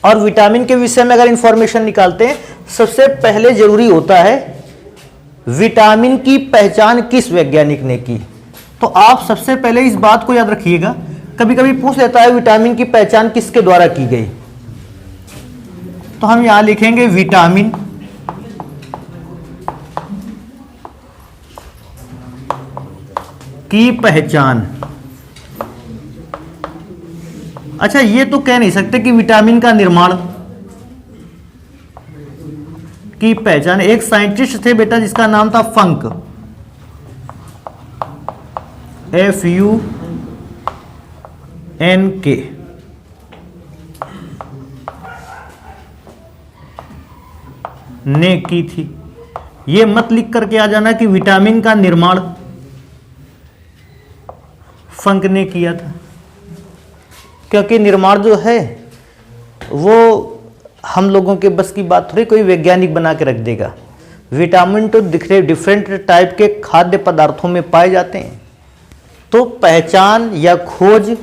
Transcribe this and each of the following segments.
और विटामिन के विषय में अगर इंफॉर्मेशन निकालते हैं, सबसे पहले जरूरी होता है विटामिन की पहचान किस वैज्ञानिक ने की। तो आप सबसे पहले इस बात को याद रखिएगा, कभी कभी पूछ लेता है विटामिन की पहचान किसके द्वारा की गई, तो हम यहां लिखेंगे विटामिन की पहचान। अच्छा, ये तो कह नहीं सकते कि विटामिन का निर्माण की पहचान। एक साइंटिस्ट थे बेटा जिसका नाम था फंक, FUNK। ने की थी। ये मत लिख करके आ जाना कि विटामिन का निर्माण फंक ने किया था, क्योंकि निर्माण जो है वो हम लोगों के बस की बात थोड़ी कोई वैज्ञानिक बना के रख देगा। विटामिन तो डिफरेंट टाइप के खाद्य पदार्थों में पाए जाते हैं, तो पहचान या खोज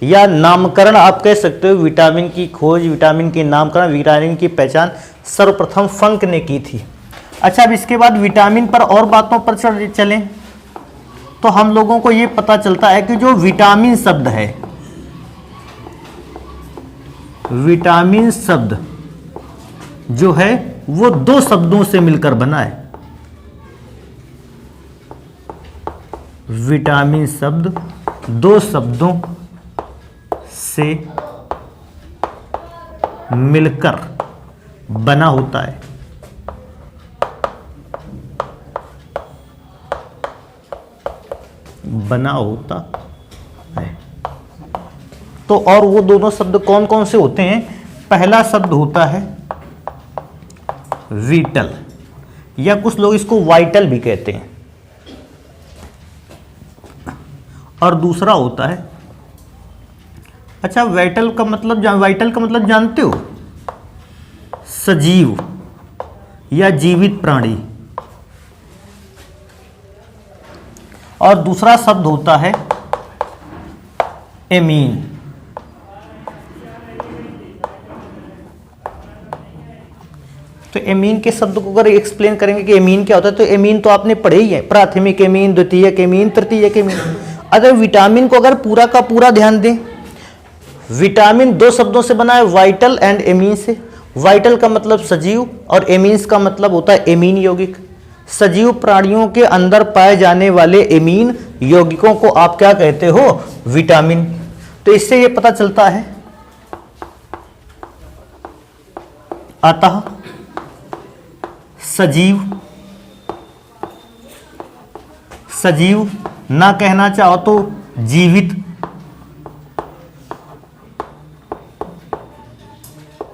या नामकरण आप कह सकते हो, विटामिन की खोज, विटामिन के नामकरण, विटामिन की पहचान सर्वप्रथम फंक ने की थी। अच्छा, अब इसके बाद विटामिन पर और बातों पर चलें तो हम लोगों को ये पता चलता है कि जो विटामिन शब्द है, विटामिन शब्द जो है वो दो शब्दों से मिलकर बना है। विटामिन शब्द दो शब्दों से मिलकर बना होता है। बना होता है। तो और वो दोनों शब्द कौन कौन से होते हैं? पहला शब्द होता है विटल, या कुछ लोग इसको वाइटल भी कहते हैं, और दूसरा होता है, अच्छा वाइटल का मतलब जानते हो? सजीव या जीवित प्राणी। और दूसरा शब्द होता है एमीन। तो एमीन के शब्द को अगर एक्सप्लेन करेंगे कि एमीन क्या होता है, तो एमीन तो आपने पढ़े ही है, प्राथमिक एमीन, द्वितीयक एमीन, तृतीयक एमीन। अगर विटामिन को अगर पूरा का पूरा ध्यान दें, विटामिन दो शब्दों से बना है, वाइटल एंड एमीन से। वाइटल का मतलब सजीव और एमीन्स का मतलब होता है एमीन यौगिक। सजीव प्राणियों के अंदर पाए जाने वाले एमीन यौगिकों को आप क्या कहते हो? विटामिन। तो इससे यह पता चलता है अतः सजीव ना कहना चाहो तो जीवित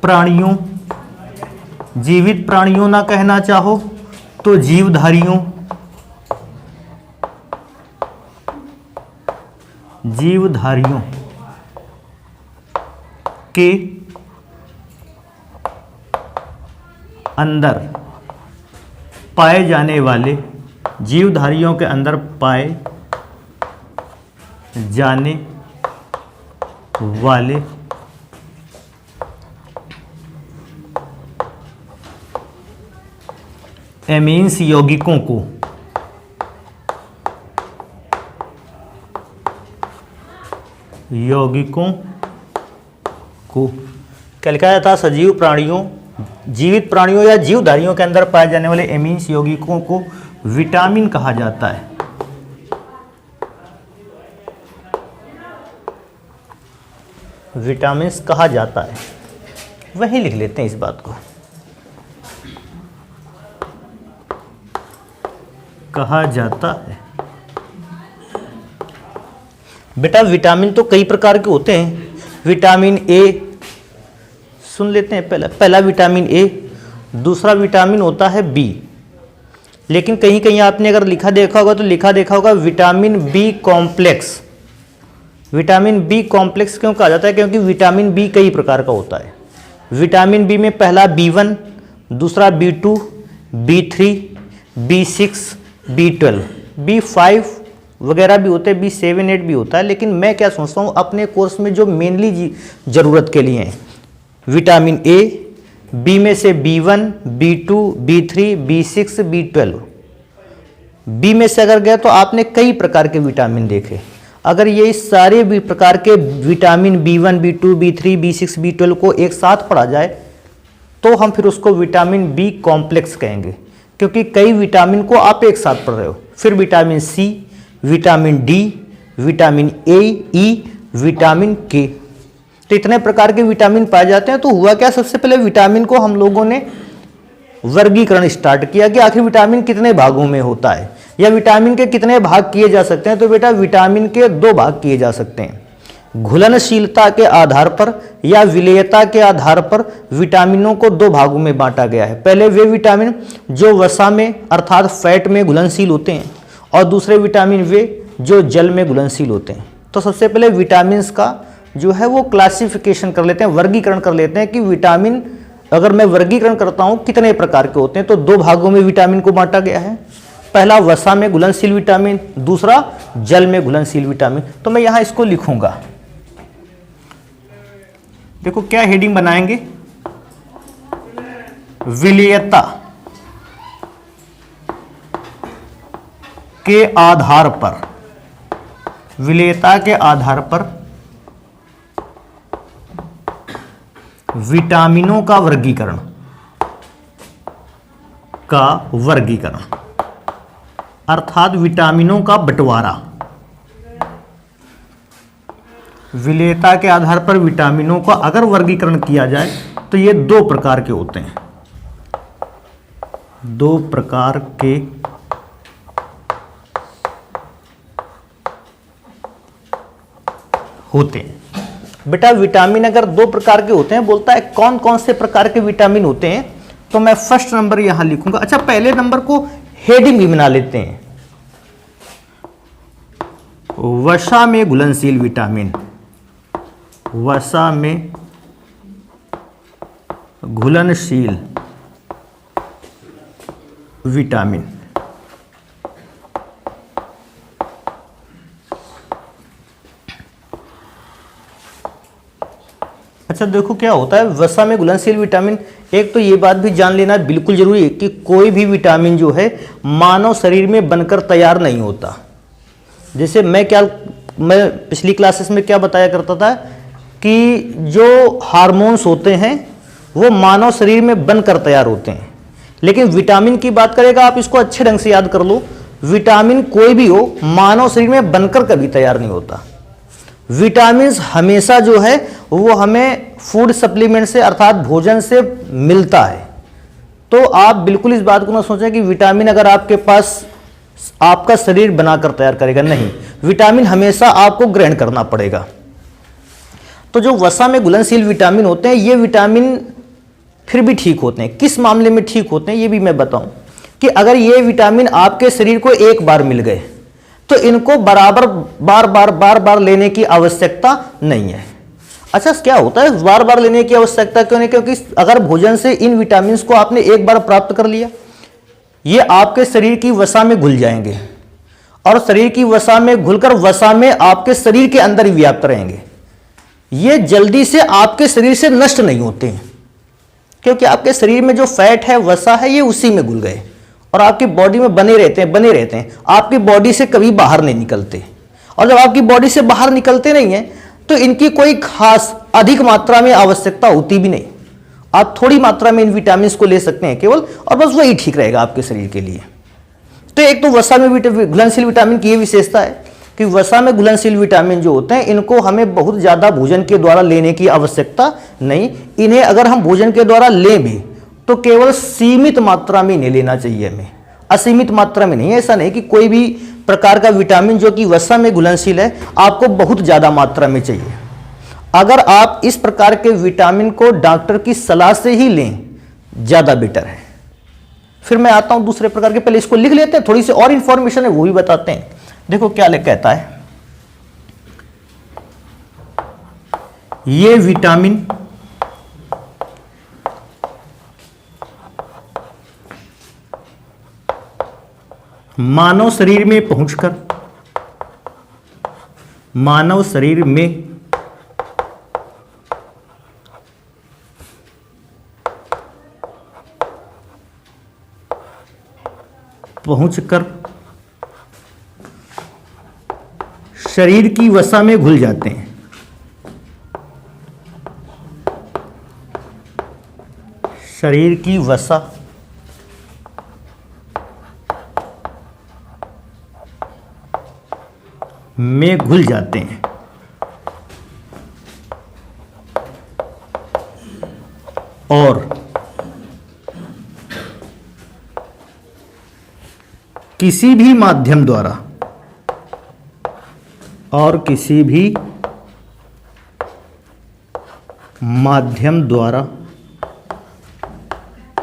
प्राणियों, जीवित प्राणियों ना कहना चाहो तो जीवधारियों, जीवधारियों के अंदर पाए जाने वाले, जीवधारियों के अंदर पाए जाने वाले एमीन्स यौगिकों को क्या लिखा जाता? सजीव प्राणियों, जीवित प्राणियों या जीवधारियों के अंदर पाए जाने वाले एमीन्स यौगिकों को विटामिन कहा जाता है। विटामिन्स कहा जाता है, वही लिख लेते हैं इस बात को, कहा जाता है। बेटा विटामिन तो कई प्रकार के होते हैं। विटामिन ए सुन लेते हैं, पहला विटामिन ए, दूसरा विटामिन होता है बी। लेकिन कहीं कहीं आपने अगर देखा होगा vitamin B complex. Vitamin B complex क्यों कहा जाता है? क्योंकि विटामिन बी कई प्रकार का होता है। विटामिन बी में पहला B1, दूसरा B2, B3, B6, B12, B5 वगैरह भी होते हैं, B7, 8 भी होता है। लेकिन मैं क्या सोचता हूँ, अपने कोर्स में जो मेनली ज़रूरत के लिए हैं विटामिन ए, बी में से B1, B2, B3, B6, B12। B में से अगर गया तो आपने कई प्रकार के विटामिन देखे। अगर ये सारे भी प्रकार के vitamin B1, B2, B3, B6, B12 को एक साथ पढ़ा जाए तो हम फिर उसको विटामिन बी कॉम्प्लेक्स कहेंगे, क्योंकि कई विटामिन को आप एक साथ पढ़ रहे हो। फिर vitamin C, vitamin D, vitamin A, E, vitamin K, तो इतने प्रकार के विटामिन पाए जाते हैं। तो हुआ क्या, सबसे पहले विटामिन को हम लोगों ने वर्गीकरण स्टार्ट किया कि आखिर विटामिन कितने भागों में होता है या विटामिन के कितने भाग किए जा सकते हैं। तो बेटा विटामिन के दो भाग किए जा सकते हैं, घुलनशीलता के आधार पर या विलेयता के आधार पर विटामिनों को दो भागों में बांटा गया है। पहले वे विटामिन जो वसा में अर्थात फैट में घुलनशील होते हैं और दूसरे विटामिन वे जो जल में घुलनशील होते हैं। तो सबसे पहले विटामिन का जो है वो क्लासिफिकेशन कर लेते हैं, वर्गीकरण कर लेते हैं कि विटामिन अगर मैं वर्गीकरण करता हूं कितने प्रकार के होते हैं। तो दो भागों में विटामिन को बांटा गया है, पहला वसा में घुलनशील विटामिन, दूसरा जल में घुलनशील विटामिन। तो मैं यहां इसको लिखूंगा, देखो क्या हेडिंग बनाएंगे, विलेयता के आधार पर, विलेयता के आधार पर विटामिनों का वर्गीकरण, अर्थात विटामिनों का बंटवारा। विलेयता के आधार पर विटामिनों का अगर वर्गीकरण किया जाए तो ये दो प्रकार के होते हैं, दो प्रकार के होते हैं। बेटा विटामिन अगर दो प्रकार के होते हैं, बोलता है कौन कौन से प्रकार के विटामिन होते हैं, तो मैं फर्स्ट नंबर यहां लिखूंगा। अच्छा पहले नंबर को हेडिंग भी बना लेते हैं, वसा में घुलनशील विटामिन, वसा में घुलनशील विटामिन। अच्छा देखो क्या होता है वसा में घुलनशील विटामिन। एक तो ये बात भी जान लेना बिल्कुल जरूरी है कि कोई भी विटामिन जो है मानव शरीर में बनकर तैयार नहीं होता। जैसे मैं पिछली क्लासेस में क्या बताया करता था कि जो हार्मोन्स होते हैं वो मानव शरीर में बनकर तैयार होते हैं, लेकिन विटामिन की बात करेगा आप इसको अच्छे ढंग से याद कर लो, विटामिन कोई भी हो मानव शरीर में बनकर कभी तैयार नहीं होता। विटामिन हमेशा जो है वो हमें फूड सप्लीमेंट से अर्थात भोजन से मिलता है। तो आप बिल्कुल इस बात को ना सोचें कि विटामिन अगर आपके पास आपका शरीर बनाकर तैयार करेगा, नहीं, विटामिन हमेशा आपको ग्रहण करना पड़ेगा। तो जो वसा में घुलनशील विटामिन होते हैं ये विटामिन फिर भी ठीक होते हैं। किस मामले में ठीक होते हैं ये भी मैं बताऊं कि अगर ये विटामिन आपके शरीर को एक बार मिल गए तो इनको बराबर बार बार लेने की आवश्यकता नहीं है। अच्छा क्या होता है बार बार लेने की आवश्यकता क्यों नहीं, क्योंकि अगर भोजन से इन विटामिन को आपने एक बार प्राप्त कर लिया ये आपके शरीर की वसा में घुल जाएंगे और शरीर की वसा में घुलकर वसा में आपके शरीर के अंदर ही व्याप्त रहेंगे। ये जल्दी से आपके शरीर से नष्ट नहीं होते हैं, क्योंकि आपके शरीर में जो फैट है वसा है ये उसी में घुल गए और आपकी बॉडी में बने रहते हैं, आपकी बॉडी से कभी बाहर नहीं निकलते। और जब आपकी बॉडी से बाहर निकलते नहीं है तो इनकी कोई खास अधिक मात्रा में आवश्यकता होती भी नहीं। आप थोड़ी मात्रा में इन विटामिन को ले सकते हैं केवल, और बस वही ठीक रहेगा आपके शरीर के लिए। तो एक तो वसा में घुलनशील विटामिन की ये विशेषता है कि वसा में घुलनशील विटामिन जो होते हैं इनको हमें बहुत ज्यादा भोजन के द्वारा लेने की आवश्यकता नहीं। इन्हें अगर हम भोजन के द्वारा लें भी तो केवल सीमित मात्रा में इन्हें लेना चाहिए हमें, असीमित मात्रा में नहीं। ऐसा नहीं कि कोई भी प्रकार का विटामिन जो कि वसा में घुलनशील है आपको बहुत ज्यादा मात्रा में चाहिए। अगर आप इस प्रकार के विटामिन को डॉक्टर की सलाह से ही लें ज्यादा बेटर है। फिर मैं आता हूं दूसरे प्रकार के, पहले इसको लिख लेते हैं, थोड़ी सी और इंफॉर्मेशन है वो भी बताते हैं। देखो क्या कहता है, ये विटामिन मानव शरीर में पहुंचकर मानव शरीर में पहुंचकर शरीर की वसा में घुल जाते हैं। शरीर की वसा में घुल जाते हैं और किसी भी माध्यम द्वारा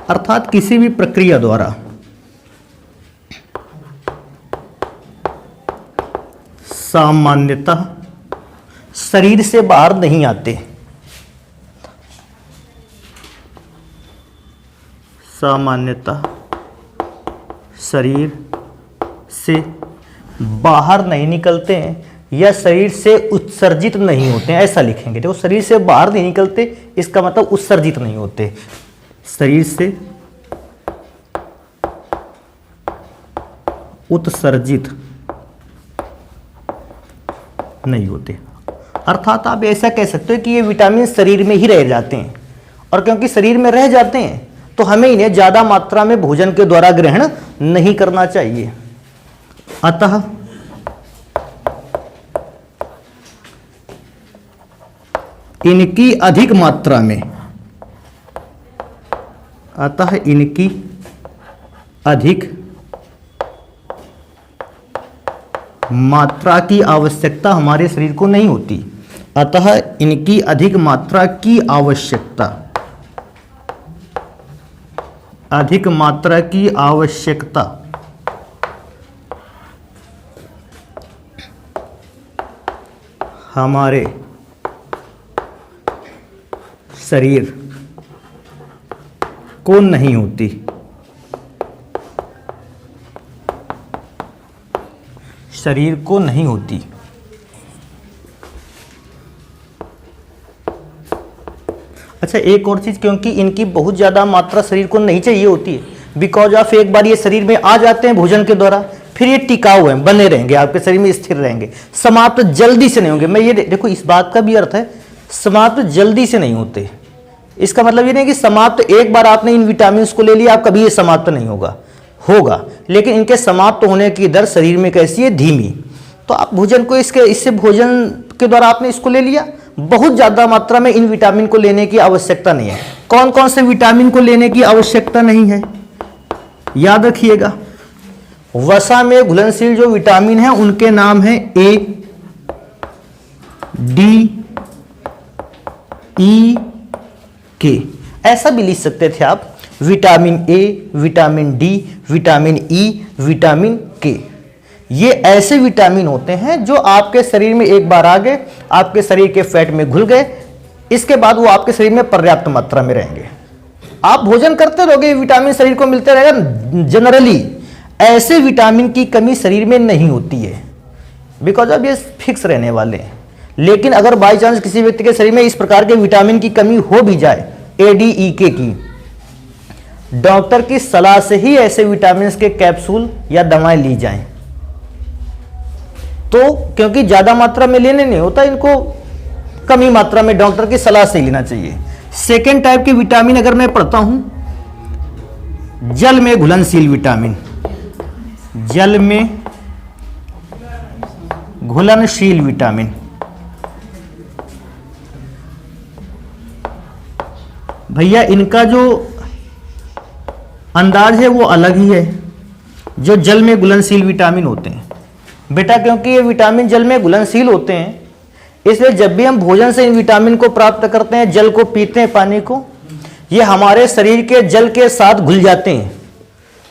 अर्थात किसी भी प्रक्रिया द्वारा सामान्यतः शरीर से बाहर नहीं आते। सामान्यतः शरीर से बाहर नहीं निकलते हैं या शरीर से उत्सर्जित नहीं होते हैं, ऐसा लिखेंगे। देखो, शरीर से बाहर नहीं निकलते, इसका मतलब उत्सर्जित नहीं होते। शरीर से उत्सर्जित नहीं होते, अर्थात आप ऐसा कह सकते हो कि ये विटामिन शरीर में ही रह जाते हैं, और क्योंकि शरीर में रह जाते हैं तो हमें इन्हें ज्यादा मात्रा में भोजन के द्वारा ग्रहण नहीं करना चाहिए। अतः इनकी अधिक मात्रा में मात्रा की आवश्यकता हमारे शरीर को नहीं होती। अतः इनकी अधिक मात्रा की आवश्यकता हमारे शरीर को नहीं होती। शरीर को नहीं होती। अच्छा, एक और चीज, क्योंकि इनकी बहुत ज्यादा मात्रा शरीर को नहीं चाहिए होती है, बिकॉज ऑफ एक बार ये शरीर में आ जाते हैं भोजन के द्वारा, फिर ये टिकाऊ हैं, बने रहेंगे, आपके शरीर में स्थिर रहेंगे, समाप्त जल्दी से नहीं होंगे। मैं ये देखो, इस बात का भी अर्थ है समाप्त जल्दी से नहीं होते। इसका मतलब ये नहीं कि समाप्त एक बार आपने इन विटामिन को ले लिया, आप कभी ये समाप्त नहीं होगा, लेकिन इनके समाप्त होने की दर शरीर में कैसी है? धीमी। तो आप भोजन को इससे भोजन के द्वारा आपने इसको ले लिया, बहुत ज्यादा मात्रा में इन विटामिन को लेने की आवश्यकता नहीं है। कौन कौन से विटामिन को लेने की आवश्यकता नहीं है, याद रखिएगा। वसा में घुलनशील जो विटामिन है उनके नाम है ए, डी, ई, के। ऐसा भी लिख सकते थे आप, vitamin A, vitamin D, vitamin E, vitamin के। ये ऐसे विटामिन होते हैं जो आपके शरीर में एक बार आ गए, आपके शरीर के फैट में घुल गए, इसके बाद वो आपके शरीर में पर्याप्त मात्रा में रहेंगे। आप भोजन करते रहोगे, विटामिन शरीर को मिलते रहेगा। जनरली ऐसे विटामिन की कमी शरीर में नहीं होती है, बिकॉज अब ये फिक्स रहने वाले हैं। लेकिन अगर बाई चांस किसी व्यक्ति के शरीर में इस प्रकार के विटामिन की कमी हो भी जाए, ए, डी, ई, के की, डॉक्टर की सलाह से ही ऐसे विटामिन के कैप्सूल या दवाएं ली जाएं। तो क्योंकि ज्यादा मात्रा में लेने नहीं होता, इनको कमी मात्रा में डॉक्टर की सलाह से लेना चाहिए। सेकेंड टाइप के विटामिन अगर मैं पढ़ता हूं, जल में घुलनशील विटामिन। जल में घुलनशील विटामिन, भैया इनका जो अंदाज है वो अलग ही है, जो जल में घुलनशील विटामिन होते हैं। बेटा क्योंकि ये विटामिन जल में घुलनशील होते हैं, इसलिए जब भी हम भोजन से इन विटामिन को प्राप्त करते हैं, जल को पीते हैं, पानी को, ये हमारे शरीर के जल के साथ घुल जाते हैं।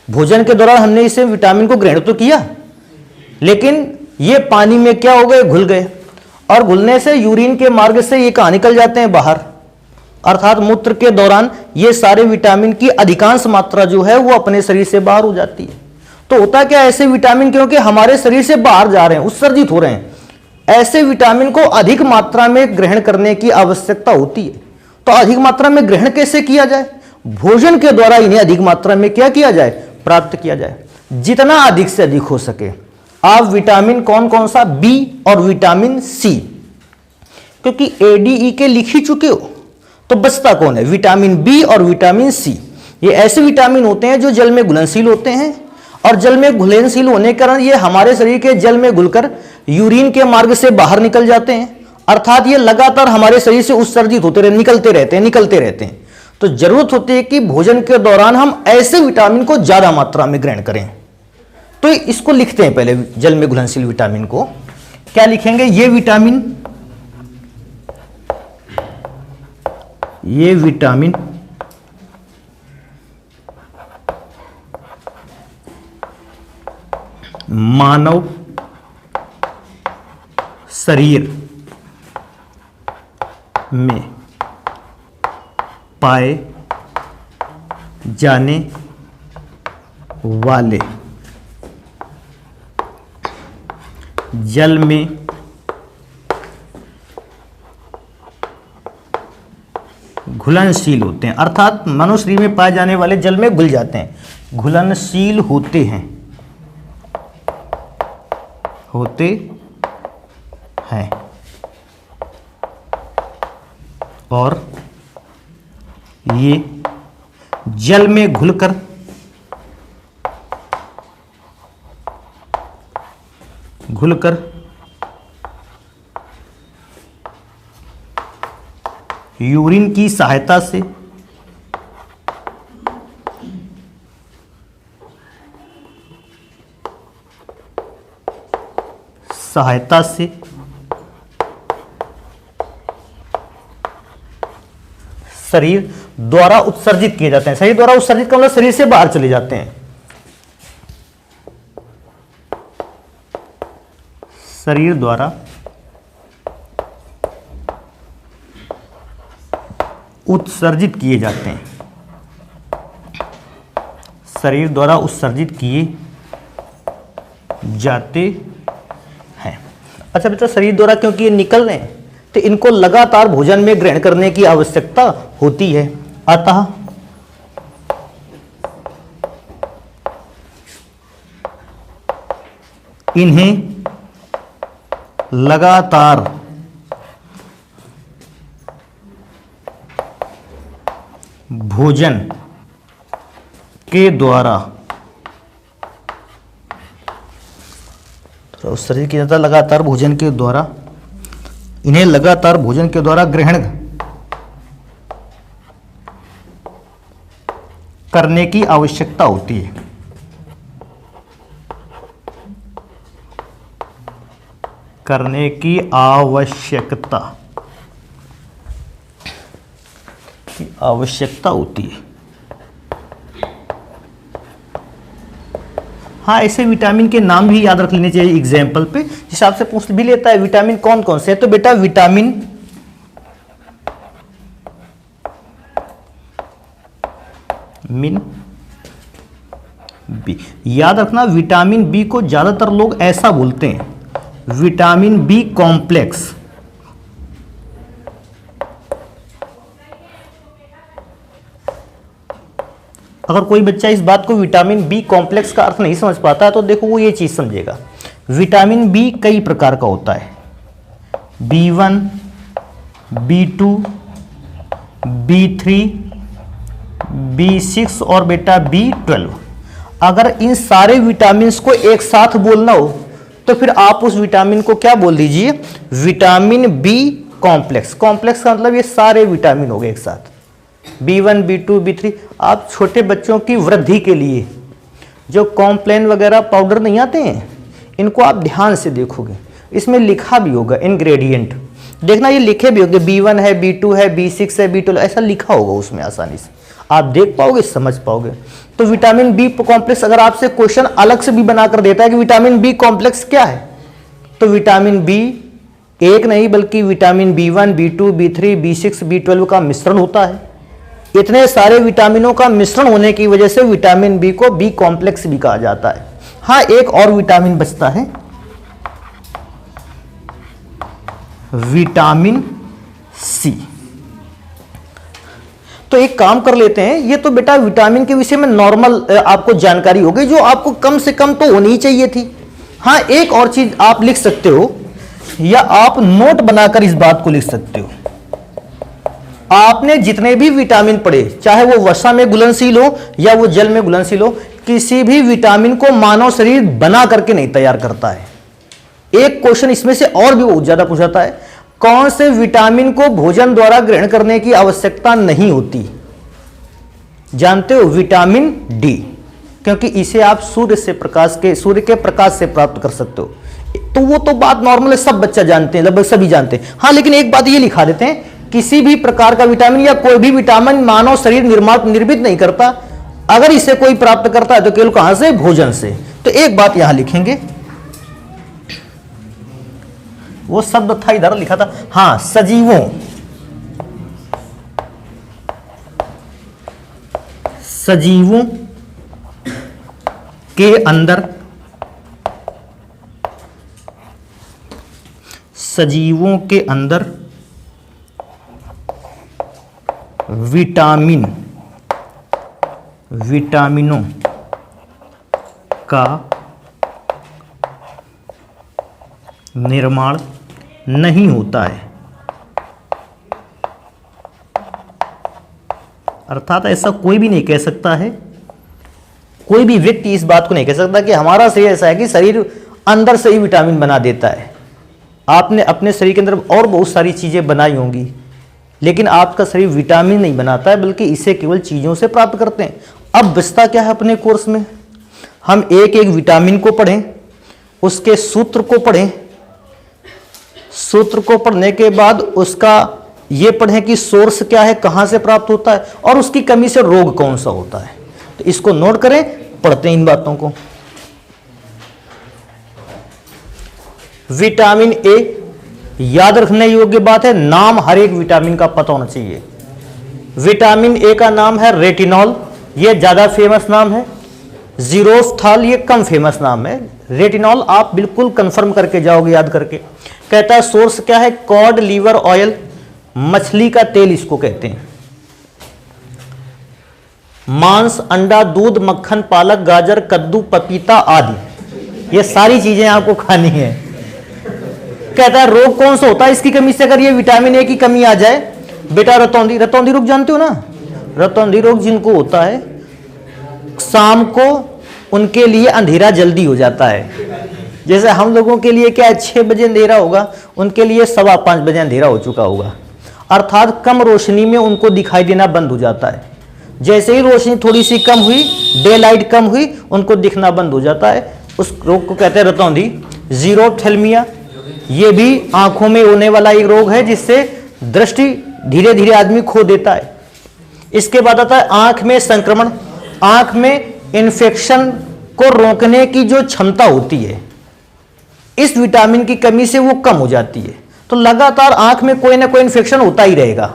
भोजन के दौरान हमने इसे विटामिन को ग्रहण तो किया, लेकिन ये पानी में क्या हो गए? घुल गए, और घुलने से यूरिन के मार्ग से ये कहाँ निकल जाते हैं? बाहर। अर्थात मूत्र के दौरान ये सारे विटामिन की अधिकांश मात्रा जो है वो अपने शरीर से बाहर हो जाती है। तो होता क्या, ऐसे विटामिन क्योंकि हमारे शरीर से बाहर जा रहे हैं, उत्सर्जित हो रहे हैं, ऐसे विटामिन को अधिक मात्रा में ग्रहण करने की आवश्यकता होती है। तो अधिक मात्रा में ग्रहण कैसे किया जाए? भोजन के द्वारा इन्हें अधिक मात्रा में क्या किया जाए? प्राप्त किया जाए। जितना अधिक से अधिक हो सके आप विटामिन कौन कौन सा, बी और विटामिन सी, क्योंकि ADE के लिख ही चुके हो तो बचता कौन है, विटामिन बी और विटामिन सी। ये ऐसे विटामिन होते हैं जो जल में घुलनशील होते हैं और जल में घुलनशील होने के कारण ये हमारे शरीर के जल में घुलकर यूरिन के मार्ग से बाहर निकल जाते हैं, अर्थात ये लगातार हमारे शरीर से उत्सर्जित होते रहे, निकलते रहते हैं। तो जरूरत होती है कि भोजन के दौरान हम ऐसे विटामिन को ज्यादा मात्रा में ग्रहण करें। तो इसको लिखते हैं पहले, जल में घुलनशील विटामिन को क्या लिखेंगे, ये विटामिन मानव शरीर में पाए जाने वाले जल में घुलनशील होते हैं, अर्थात मनुष्य शरीर में पाए जाने वाले जल में घुल जाते हैं, घुलनशील होते हैं और ये जल में घुलकर यूरिन की सहायता से शरीर द्वारा उत्सर्जित किए जाते हैं। शरीर द्वारा उत्सर्जित का मतलब शरीर से बाहर चले जाते हैं। शरीर द्वारा उत्सर्जित किए जाते हैं, शरीर द्वारा उत्सर्जित किए जाते हैं। अच्छा बेटा, शरीर द्वारा क्योंकि ये निकल रहे हैं तो इनको लगातार भोजन में ग्रहण करने की आवश्यकता होती है, अतः इन्हें लगातार भोजन के द्वारा तो शरीर की ज्यादा लगातार भोजन के द्वारा इन्हें लगातार भोजन के द्वारा ग्रहण करने की आवश्यकता होती है। करने की आवश्यकता होती है। हाँ, ऐसे विटामिन के नाम भी याद रख लेने चाहिए एग्जाम्पल पे, जिस आपसे पूछ भी लेता है विटामिन कौन कौन से है, तो बेटा विटामिन बी याद रखना। विटामिन बी को ज्यादातर लोग ऐसा बोलते हैं, विटामिन बी कॉम्प्लेक्स। अगर कोई बच्चा इस बात को विटामिन बी कॉम्प्लेक्स का अर्थ नहीं समझ पाता है तो देखो वो ये चीज समझेगा, विटामिन बी कई प्रकार का होता है, B1, B2, B3, B6 और बेटा B12। अगर इन सारे विटामिन को एक साथ बोलना हो तो फिर आप उस विटामिन को क्या बोल दीजिए, विटामिन बी कॉम्प्लेक्स। कॉम्प्लेक्स का मतलब ये सारे विटामिन हो गए एक साथ, B1, B2, B3। आप छोटे बच्चों की वृद्धि के लिए जो कॉम्प्लेन वगैरह पाउडर नहीं आते हैं, इनको आप ध्यान से देखोगे, इसमें लिखा भी होगा इंग्रेडिएंट, देखना ये लिखे भी होंगे, B1 है, B2 है, B6 है, B12, ऐसा लिखा होगा उसमें, आसानी से आप देख पाओगे, समझ पाओगे। तो विटामिन बी कॉम्प्लेक्स अगर आपसे क्वेश्चन अलग से भी बनाकर देता है कि विटामिन बी कॉम्प्लेक्स क्या है, तो विटामिन बी एक नहीं बल्कि vitamin B1, B2, B3, B6, B12 का मिश्रण होता है। इतने सारे विटामिनों का मिश्रण होने की वजह से विटामिन बी को बी कॉम्प्लेक्स भी कहा जाता है। हाँ, एक और विटामिन बचता है, विटामिन सी। तो एक काम कर लेते हैं, ये तो बेटा विटामिन के विषय में नॉर्मल आपको जानकारी हो गई जो आपको कम से कम तो होनी ही चाहिए थी। हाँ, एक और चीज आप लिख सकते हो या आप नोट बनाकर इस बात को लिख सकते हो। आपने जितने भी विटामिन पढ़े, चाहे वो वसा में घुलनशील हो या वो जल में घुलनशील हो, किसी भी विटामिन को मानव शरीर बना करके नहीं तैयार करता है। एक क्वेश्चन इसमें से और भी बहुत ज्यादा पूछाता है, कौन से विटामिन को भोजन द्वारा ग्रहण करने की आवश्यकता नहीं होती? जानते हो? विटामिन डी, क्योंकि इसे आप सूर्य के प्रकाश से प्राप्त कर सकते हो। तो वो तो बात नॉर्मल है, सब बच्चा जानते हैं, लगभग सभी जानते हैं। हाँ, लेकिन एक बात ये लिखा देते हैं, किसी भी प्रकार का विटामिन या कोई भी विटामिन मानव शरीर निर्मित नहीं करता। अगर इसे कोई प्राप्त करता है तो केवल कहां से? भोजन से। तो एक बात यहां लिखेंगे, वो शब्द था इधर लिखा था, हां, सजीवों के अंदर विटामिनों का निर्माण नहीं होता है। अर्थात ऐसा कोई भी नहीं कह सकता है, कोई भी व्यक्ति इस बात को नहीं कह सकता कि हमारा शरीर ऐसा है कि शरीर अंदर से ही विटामिन बना देता है। आपने अपने शरीर के अंदर और बहुत सारी चीजें बनाई होंगी, लेकिन आपका शरीर विटामिन नहीं बनाता है, बल्कि इसे केवल चीजों से प्राप्त करते हैं। अब बचता क्या है अपने कोर्स में? हम एक एक विटामिन को पढ़ें, उसके सूत्र को पढ़ें, सूत्र को पढ़ने के बाद उसका ये पढ़ें कि सोर्स क्या है, कहां से प्राप्त होता है, और उसकी कमी से रोग कौन सा होता है। तो इसको नोट करें, पढ़ते हैं इन बातों को। विटामिन ए, याद रखने योग्य बात है, नाम हर एक विटामिन का पता होना चाहिए। विटामिन ए का नाम है रेटिनॉल, ये ज्यादा फेमस नाम है। जीरोस्थाल ये कम फेमस नाम है। रेटिनॉल आप बिल्कुल कंफर्म करके जाओगे याद करके। कहता है सोर्स क्या है? कॉड लीवर ऑयल, मछली का तेल इसको कहते हैं। मांस, अंडा, दूध, मक्खन, पालक, गाजर, कद्दू, पपीता आदि, ये सारी चीजें आपको खानी है। कहता है रोग कौन सा होता है इसकी कमी से? अगर ये विटामिन ए की कमी आ जाए, बेटा रतौंधी रोग जानते हो ना? रतौंधी रोग जिनको होता है, शाम को उनके लिए अंधेरा जल्दी हो जाता है। जैसे हम लोगों के लिए क्या 6 बजे अंधेरा होगा, उनके लिए 5:15 बजे अंधेरा हो चुका होगा। अर्थात कम रोशनी में उनको दिखाई देना बंद हो जाता है। जैसे ही रोशनी थोड़ी सी कम हुई, डे लाइट कम हुई, उनको दिखना बंद हो जाता है। उस रोग को कहते हैं रतौंधी। जीरोथेल्मिया, ये भी आंखों में होने वाला एक रोग है जिससे दृष्टि धीरे धीरे आदमी खो देता है। इसके बाद आता है आंख में संक्रमण। आंख में इन्फेक्शन को रोकने की जो क्षमता होती है, इस विटामिन की कमी से वो कम हो जाती है। तो लगातार आंख में कोई ना कोई इन्फेक्शन होता ही रहेगा।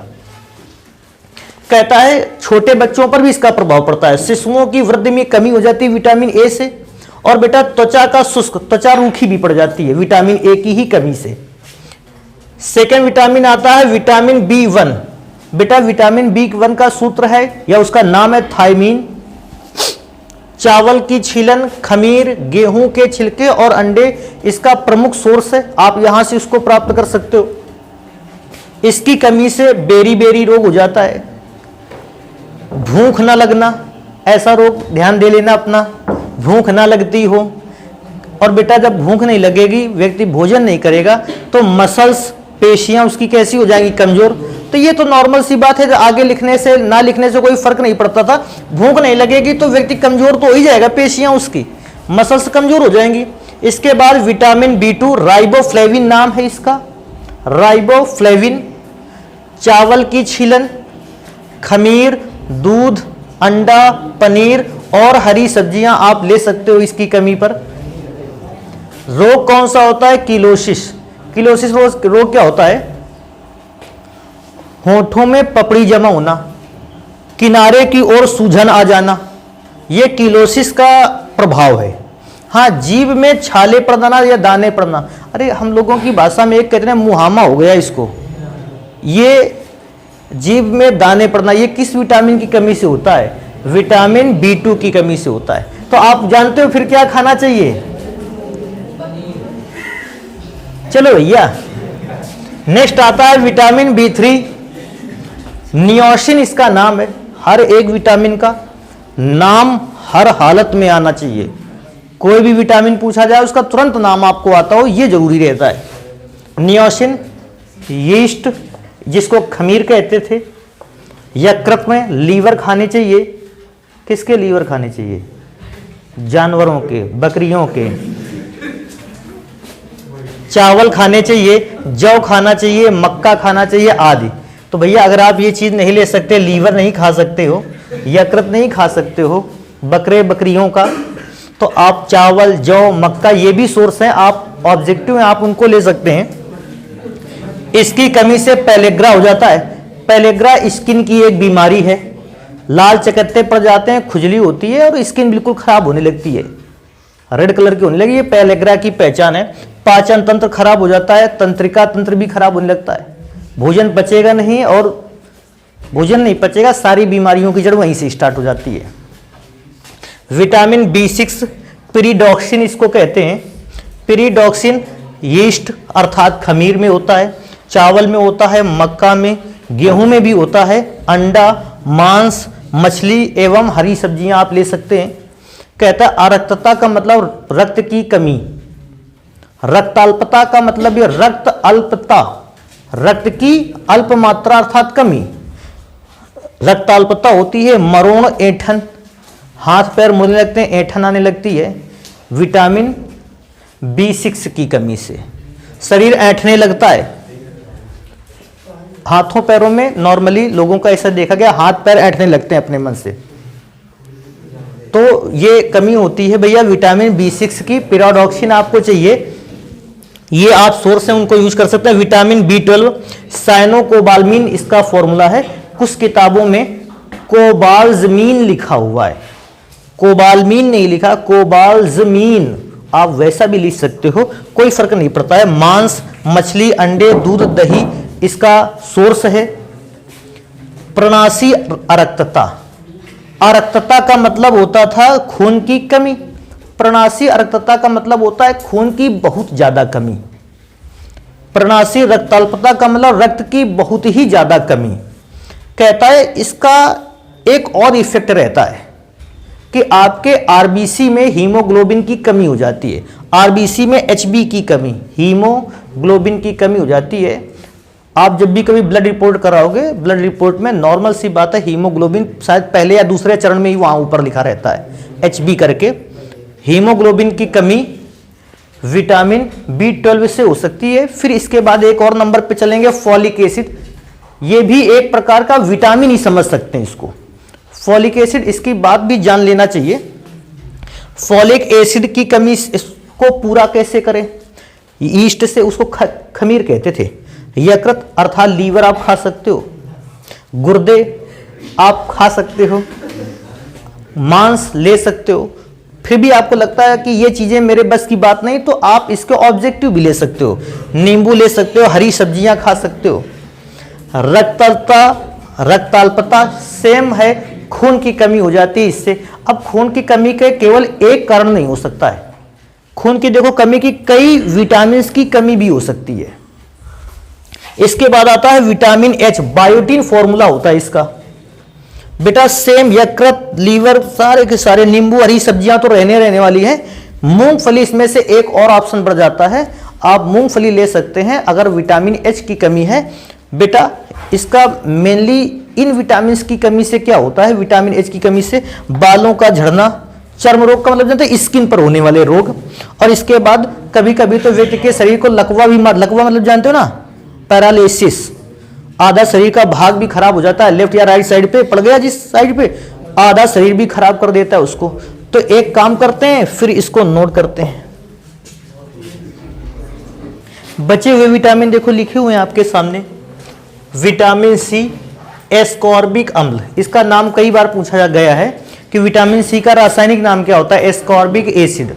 कहता है छोटे बच्चों पर भी इसका प्रभाव पड़ता है। शिशुओं की वृद्धि में कमी हो जाती है विटामिन ए से। और बेटा त्वचा का शुष्क, त्वचा रूखी भी पड़ जाती है विटामिन ए की ही कमी से। सेकेंड विटामिन आता है विटामिन बी1। बेटा विटामिन बी1 का सूत्र है या उसका नाम है थायमीन। चावल की छीलन, खमीर, गेहूं के छिलके और अंडे इसका प्रमुख सोर्स है। आप यहां से उसको प्राप्त कर सकते हो। इसकी कमी से बेरी रोग हो जाता है। भूख ना लगना, ऐसा रोग ध्यान दे लेना अपना, भूख ना लगती हो। और बेटा जब भूख नहीं लगेगी, व्यक्ति भोजन नहीं करेगा, तो मसल्स, पेशियां उसकी कैसी हो जाएंगी? कमजोर। तो ये तो नॉर्मल सी बात है, आगे लिखने से ना लिखने से कोई फर्क नहीं पड़ता था। भूख नहीं लगेगी तो व्यक्ति कमजोर तो हो ही जाएगा, पेशियां उसकी, मसल्स कमजोर हो जाएंगी। इसके बाद विटामिन बी2, राइबोफ्लेविन नाम है इसका। राइबोफ्लेविन, चावल की छीलन, खमीर, दूध, अंडा, पनीर और हरी सब्जियां आप ले सकते हो इसकी कमी पर। रोग कौन सा होता है? किलोसिस। किलोसिस रोग क्या होता है? होठों में पपड़ी जमा होना, किनारे की ओर सूजन आ जाना, यह किलोसिस का प्रभाव है। हाँ, जीभ में छाले पड़ना या दाने पड़ना, अरे हम लोगों की भाषा में एक कहते हैं मुहामा हो गया इसको। ये जीभ में दाने पड़ना, ये किस विटामिन की कमी से होता है? विटामिन B2 की कमी से होता है। तो आप जानते हो फिर क्या खाना चाहिए? चलो भैया, नेक्स्ट आता है विटामिन B3। नियोसिन इसका नाम है। हर एक विटामिन का नाम हर हालत में आना चाहिए। कोई भी विटामिन पूछा जाए उसका तुरंत नाम आपको आता हो, ये जरूरी रहता है। नियोसिन, यीस्ट जिसको खमीर कहते थे, यकृत में, लीवर खाने चाहिए। किसके लीवर खाने चाहिए? जानवरों के, बकरियों के। चावल खाने चाहिए, जौ खाना चाहिए, मक्का खाना चाहिए आदि। तो भैया अगर आप ये चीज़ नहीं ले सकते, लीवर नहीं खा सकते हो, यकृत नहीं खा सकते हो बकरे बकरियों का, तो आप चावल, जौ, मक्का, ये भी सोर्स हैं, आप ऑब्जेक्टिव हैं, आप उनको ले सकते हैं। इसकी कमी से पेलेग्रा हो जाता है। पेलेग्रा स्किन की एक बीमारी है। लाल चकत्ते पड़ जाते हैं, खुजली होती है और स्किन बिल्कुल खराब होने लगती है, रेड कलर की होने लगी। ये पेलेग्रा की पहचान है। पाचन तंत्र खराब हो जाता है, तंत्रिका तंत्र भी खराब होने लगता है, भोजन पचेगा नहीं, और भोजन नहीं पचेगा, सारी बीमारियों की जड़ वहीं से स्टार्ट हो जाती है। विटामिन B6 पिरिडॉक्सिन इसको कहते हैं। पिरिडॉक्सिन यीस्ट अर्थात खमीर में होता है, चावल में होता है, मक्का में, गेहूं में भी होता है, अंडा, मांस, मछली एवं हरी सब्जियां आप ले सकते हैं। कहता है अरक्तता का मतलब रक्त की कमी, रक्ताल्पता का मतलब ये रक्त अल्पता, रक्त की अल्प मात्रा अर्थात कमी। रक्ताल्पता होती है मरोड़, ऐंठन, हाथ पैर मुड़ने लगते हैं, ऐंठन आने लगती है, विटामिन B6 की कमी से। शरीर ऐंठने लगता है, हाथों पैरों में नॉर्मली लोगों का ऐसा देखा गया, हाथ पैर ऐंठने लगते हैं अपने मन से, तो ये कमी होती है भैया विटामिन B6 की। पिरिडॉक्सिन आपको चाहिए, ये आप सोर्स हैं उनको यूज कर सकते हैं। विटामिन B12 साइनोकोबाल्मिन इसका फॉर्मूला है। कुछ किताबों में कोबाल्जमीन लिखा हुआ है, कोबाल्मीन नहीं लिखा, कोबाल्जमीन, आप वैसा भी लिख सकते हो, कोई फर्क नहीं पड़ता है। मांस, मछली, अंडे, दूध, दही इसका सोर्स है। प्रणाशी अरक्तता, अरक्तता का मतलब होता था खून की कमी, प्रणाशी अरक्तता का मतलब होता है खून की बहुत ज्यादा कमी। प्रणाशी रक्ताल्पता का मतलब रक्त की बहुत ही ज्यादा कमी। कहता है इसका एक और इफेक्ट रहता है कि आपके आरबीसी में हीमोग्लोबिन की कमी हो जाती है, आरबीसी में HB की कमी, हीमोग्लोबिन की कमी हो जाती है। आप जब भी कभी ब्लड रिपोर्ट कराओगे, ब्लड रिपोर्ट में नॉर्मल सी बात है, हीमोग्लोबिन शायद पहले या दूसरे चरण में ही वहां ऊपर लिखा रहता है HB करके। हीमोग्लोबिन की कमी विटामिन B12 से हो सकती है। फिर इसके बाद एक और नंबर पे चलेंगे, फॉलिक एसिड, ये भी एक प्रकार का विटामिन ही समझ सकते हैं इसको, फॉलिक एसिड, इसकी बात भी जान लेना चाहिए। फॉलिक एसिड की कमी इसको पूरा कैसे करें? ईस्ट से, उसको खमीर कहते थे। यकृत अर्थात लीवर आप खा सकते हो, गुर्दे आप खा सकते हो, मांस ले सकते हो। फिर भी आपको लगता है कि ये चीजें मेरे बस की बात नहीं, तो आप इसके ऑब्जेक्टिव भी ले सकते हो, नींबू ले सकते हो, हरी सब्जियां खा सकते हो। रक्ताल्पता, रक्ताल्पता सेम है, खून की कमी हो जाती है इससे। अब खून की कमी के केवल एक कारण नहीं हो सकता है, खून की देखो कमी की कई विटामिन की कमी भी हो सकती है। इसके बाद आता है विटामिन H, बायोटिन फॉर्मूला होता है इसका बेटा, सेम यकृत, लीवर, सारे के सारे, नींबू, हरी सब्जियां तो रहने वाली है। मूंगफली इसमें से एक और ऑप्शन बढ़ जाता है, आप मूंगफली ले सकते हैं अगर विटामिन H की कमी है। बेटा इसका मेनली इन विटामिन की कमी से क्या होता है? विटामिन H की कमी से बालों का झड़ना, चर्म रोग का मतलब जानते हैं स्किन पर होने वाले रोग, और इसके बाद कभी कभी तो व्यक्ति के शरीर को लकवा भी, लकवा मतलब जानते हो ना, पैरालिसिस, आधा शरीर का भाग भी खराब हो जाता है, लेफ्ट या राइट साइड पे पड़ गया, जिस साइड पे आधा शरीर भी खराब कर देता है उसको। तो एक काम करते हैं, फिर इसको नोट करते हैं। बचे हुए विटामिन देखो लिखे हुए हैं आपके सामने। विटामिन C, एस्कॉर्बिक अम्ल, इसका नाम कई बार पूछा गया है कि विटामिन C का रासायनिक नाम क्या होता है? Ascorbic acid.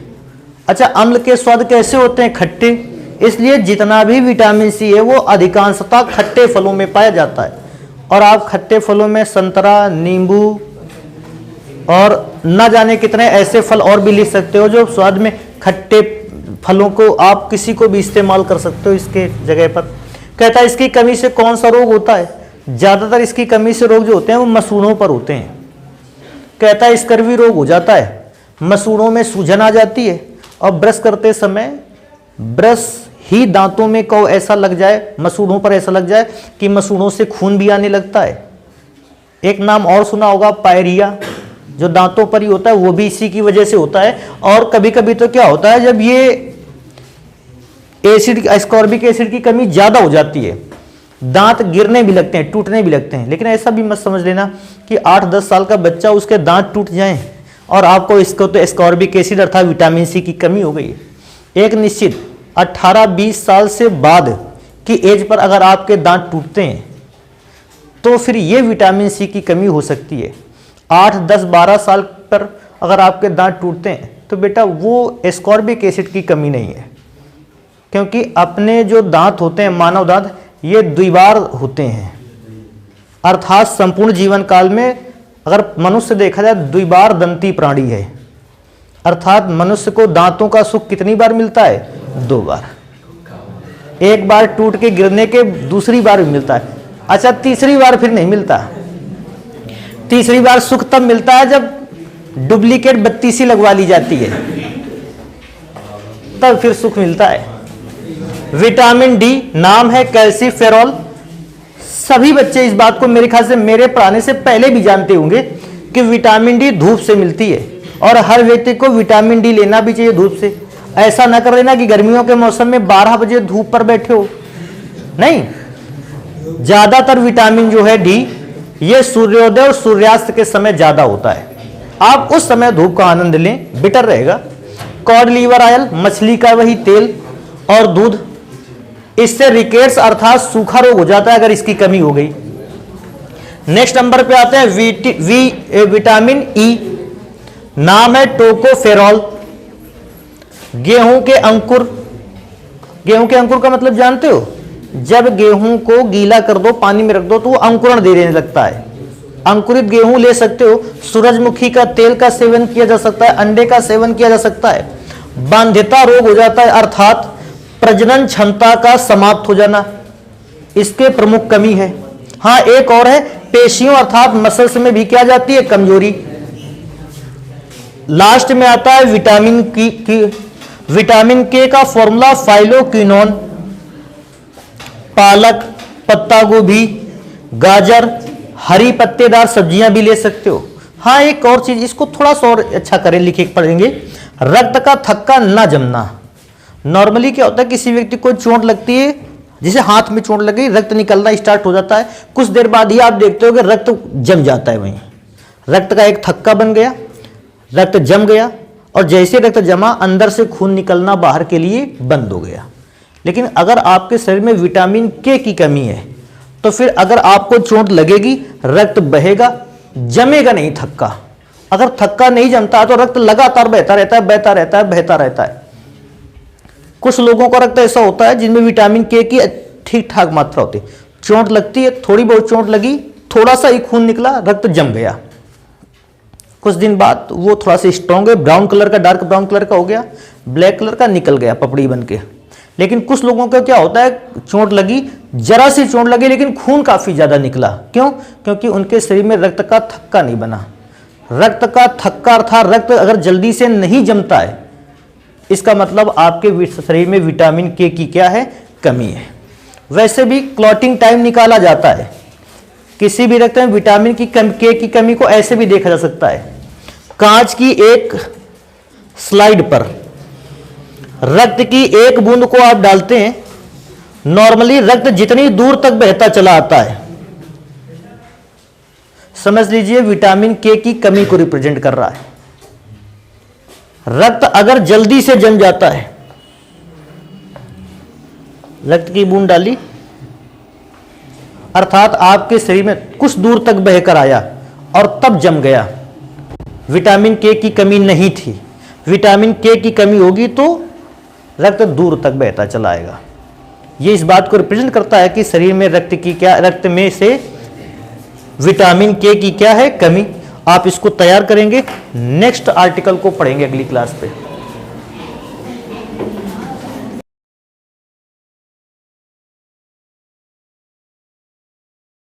अच्छा, अम्ल के स्वाद कैसे होते हैं? खट्टे, इसलिए जितना भी विटामिन C है वो अधिकांशतः खट्टे फलों में पाया जाता है। और आप खट्टे फलों में संतरा, नींबू और न जाने कितने ऐसे फल और भी लिख सकते हो जो स्वाद में खट्टे फलों को आप किसी को भी इस्तेमाल कर सकते हो इसके जगह पर। कहता है इसकी कमी से कौन सा रोग होता है? ज़्यादातर इसकी कमी से रोग जो होते हैं वो मसूड़ों पर होते हैं। कहता है स्कर्वी रोग हो जाता है, मसूड़ों में सूजन आ जाती है और ब्रश करते समय ब्रश ही दांतों में को ऐसा लग जाए, मसूड़ों पर ऐसा लग जाए कि मसूड़ों से खून भी आने लगता है। एक नाम और सुना होगा पायरिया, जो दांतों पर ही होता है, वो भी इसी की वजह से होता है। और कभी कभी तो क्या होता है, जब ये एसिड, एस्कॉर्बिक एसिड की कमी ज़्यादा हो जाती है, दांत गिरने भी लगते हैं, टूटने भी लगते हैं। लेकिन ऐसा भी मत समझ लेना कि 8-10 साल का बच्चा उसके दांत टूट जाएं और आपको इसको तो एस्कॉर्बिक एसिड अर्थात विटामिन सी की कमी हो गई है। एक निश्चित 18-20 साल से बाद की एज पर अगर आपके दांत टूटते हैं तो फिर ये विटामिन सी की कमी हो सकती है। 8-10-12 साल पर अगर आपके दांत टूटते हैं तो बेटा वो एस्कॉर्बिक एसिड की कमी नहीं है, क्योंकि अपने जो दांत होते हैं, मानव दांत, ये द्विबार होते हैं। अर्थात संपूर्ण जीवन काल में अगर मनुष्य देखा जाए द्विबार दंती प्राणी है, अर्थात मनुष्य को दांतों का सुख कितनी बार मिलता है? 2 बार। एक बार टूट के गिरने के दूसरी बार भी मिलता है। अच्छा, तीसरी बार फिर नहीं मिलता। तीसरी बार सुख तब मिलता है जब डुप्लीकेट बत्ती सी लगवा ली जाती है, तब फिर सुख मिलता है। विटामिन डी नाम है कैल्सीफेरॉल। सभी बच्चे इस बात को मेरे ख्याल से मेरे पढ़ाने से पहले भी जानते होंगे कि विटामिन डी धूप से मिलती है और हर व्यक्ति को विटामिन डी लेना भी चाहिए धूप से। ऐसा न कर लेना कि गर्मियों के मौसम में 12 बजे धूप पर बैठे हो, नहीं। ज्यादातर विटामिन जो है डी ये सूर्योदय और सूर्यास्त के समय ज्यादा होता है। आप उस समय धूप का आनंद लें, बेटर रहेगा। कॉड लीवर ऑयल, मछली का वही तेल और दूध, इससे रिकेट्स अर्थात सूखा रोग हो जाता है अगर इसकी कमी हो गई। नेक्स्ट नंबर पे आते हैं विटामिन ई, नाम है टोकोफेरॉल। गेहूं के अंकुर, गेहूं के अंकुर का मतलब जानते हो? जब गेहूं को गीला कर दो, पानी में रख दो तो वो अंकुरण देने लगता है। अंकुरित गेहूं ले सकते हो। सूरजमुखी का तेल का सेवन किया जा सकता है, अंडे का सेवन किया जा सकता है। बांध्यता रोग हो जाता है अर्थात प्रजनन क्षमता का समाप्त हो जाना, इसके प्रमुख कमी है। हाँ, एक और है, पेशियों अर्थात मसल्स में भी क्या जाती है? कमजोरी। लास्ट में आता है विटामिन की विटामिन के का फॉर्मूला फाइलोक्विनोन। पालक, पत्ता गोभी, गाजर, हरी पत्तेदार सब्जियां भी ले सकते हो। हाँ, एक और चीज, इसको थोड़ा सा और अच्छा करें, लिखे पढ़ेंगे। रक्त का थक्का ना जमना। नॉर्मली क्या होता है, किसी व्यक्ति को चोट लगती है, जैसे हाथ में चोट लगी, रक्त निकलना स्टार्ट हो जाता है, कुछ देर बाद ही आप देखते हो कि रक्त जम जाता है। वहीं रक्त का एक थक्का बन गया, रक्त जम गया, और जैसे रक्त जमा अंदर से खून निकलना बाहर के लिए बंद हो गया। लेकिन अगर आपके शरीर में विटामिन के की कमी है तो फिर अगर आपको चोट लगेगी, रक्त बहेगा, जमेगा नहीं थक्का। अगर थक्का नहीं जमता तो रक्त लगातार बहता रहता है, बहता रहता है, बहता रहता है। कुछ लोगों का रक्त ऐसा होता है जिनमें विटामिन के की ठीक ठाक मात्रा होती है। चोट लगती है, थोड़ी बहुत चोट लगी, थोड़ा सा ही खून निकला, रक्त जम गया। कुछ दिन बाद वो थोड़ा सा स्ट्रॉन्ग है, ब्राउन कलर का, डार्क ब्राउन कलर का हो गया, ब्लैक कलर का निकल गया पपड़ी बन के। लेकिन कुछ लोगों का क्या होता है, चोट लगी, जरा सी चोट लगी लेकिन खून काफी ज्यादा निकला। क्यों? क्योंकि उनके शरीर में रक्त का थक्का नहीं बना। रक्त का थक्का अर्थात रक्त अगर जल्दी से नहीं जमता है, इसका मतलब आपके शरीर में विटामिन के की क्या है? कमी है। वैसे भी क्लॉटिंग टाइम निकाला जाता है। किसी भी रक्त में विटामिन के की कमी को ऐसे भी देखा जा सकता है। कांच की एक स्लाइड पर रक्त की एक बूंद को आप डालते हैं, नॉर्मली रक्त जितनी दूर तक बहता चला आता है, समझ लीजिए विटामिन के की कमी को रिप्रेजेंट कर रहा है। रक्त अगर जल्दी से जम जाता है, रक्त की बूंद डाली अर्थात आपके शरीर में कुछ दूर तक बहकर आया और तब जम गया, विटामिन के की कमी नहीं थी। विटामिन के की कमी होगी तो रक्त दूर तक बहता चला आएगा। ये इस बात को रिप्रेजेंट करता है कि शरीर में रक्त की क्या, रक्त में से विटामिन के की क्या है कमी। आप इसको तैयार करेंगे, नेक्स्ट आर्टिकल को पढ़ेंगे अगली क्लास पे।